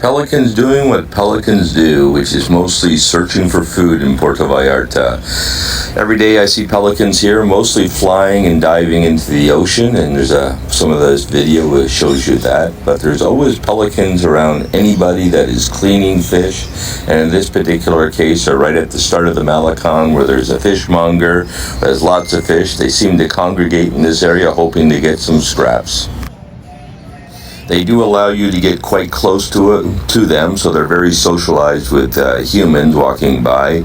Pelicans doing what pelicans do, which is mostly searching for food in Puerto Vallarta. Every day I see pelicans here, mostly flying and diving into the ocean, and there's some of this video that shows you that. But there's always pelicans around anybody that is cleaning fish, and in this particular case, they're right at the start of the Malecon where there's a fishmonger. There's lots of fish. They seem to congregate in this area hoping to get some scraps. They do allow you to get quite close to them, so they're very socialized with humans walking by.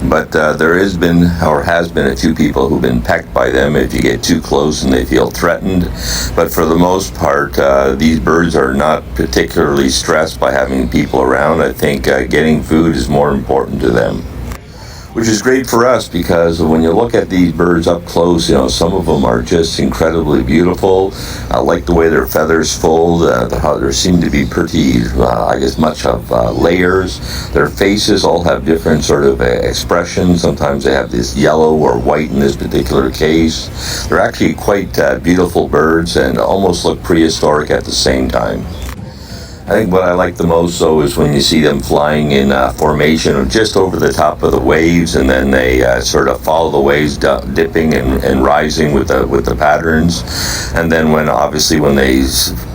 But there has been a few people who've been pecked by them if you get too close and they feel threatened. But for the most part, these birds are not particularly stressed by having people around. I think getting food is more important to them, which is great for us because when you look at these birds up close, some of them are just incredibly beautiful. I like the way their feathers fold. There seem to be pretty, much of layers. Their faces all have different sort of expressions. Sometimes they have this yellow or white in this particular case. They're actually quite beautiful birds and almost look prehistoric at the same time. I think what I like the most, though, is when you see them flying in formation just over the top of the waves, and then they sort of follow the waves, dipping and rising with the patterns. And then when they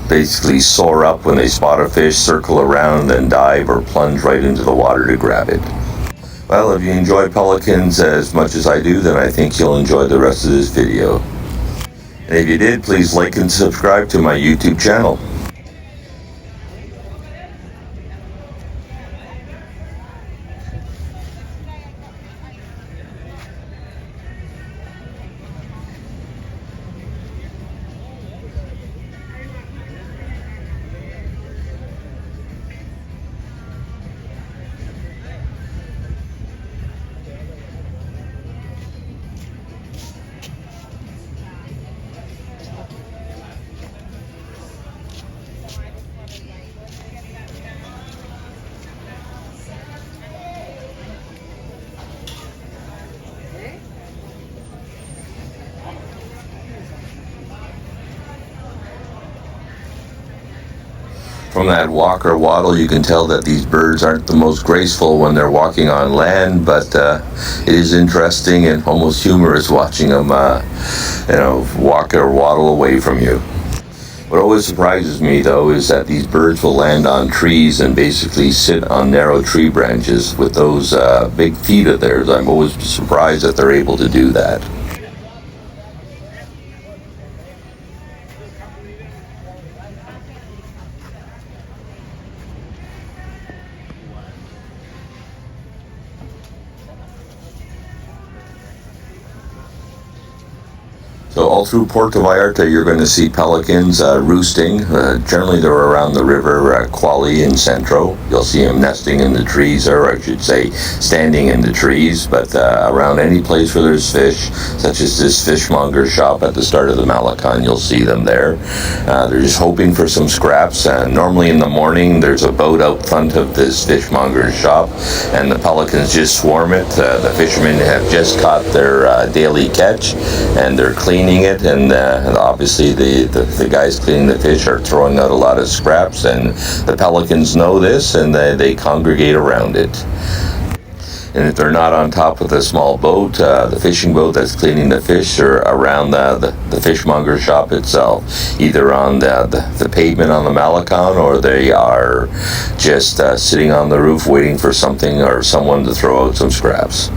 basically soar up when they spot a fish, circle around, then dive or plunge right into the water to grab it. Well, if you enjoy pelicans as much as I do, then I think you'll enjoy the rest of this video. And if you did, please like and subscribe to my YouTube channel. From that walk or waddle, you can tell that these birds aren't the most graceful when they're walking on land, but it is interesting and almost humorous watching them, walk or waddle away from you. What always surprises me, though, is that these birds will land on trees and basically sit on narrow tree branches with those big feet of theirs. I'm always surprised that they're able to do that. So all through Puerto Vallarta, you're going to see pelicans roosting. Generally, they're around the river Quali and Centro. You'll see them nesting in the trees, or I should say, standing in the trees. But around any place where there's fish, such as this fishmonger shop at the start of the Malecon, you'll see them there. They're just hoping for some scraps. Normally in the morning, there's a boat out front of this fishmonger shop, and the pelicans just swarm it. The fishermen have just caught their daily catch, and they're cleaning it, and obviously the guys cleaning the fish are throwing out a lot of scraps, and the pelicans know this, and they congregate around it. And if they're not on top of the small boat, the fishing boat that's cleaning the fish, or around the fishmonger shop itself, either on the pavement on the Malecon, or they are just sitting on the roof waiting for something or someone to throw out some scraps.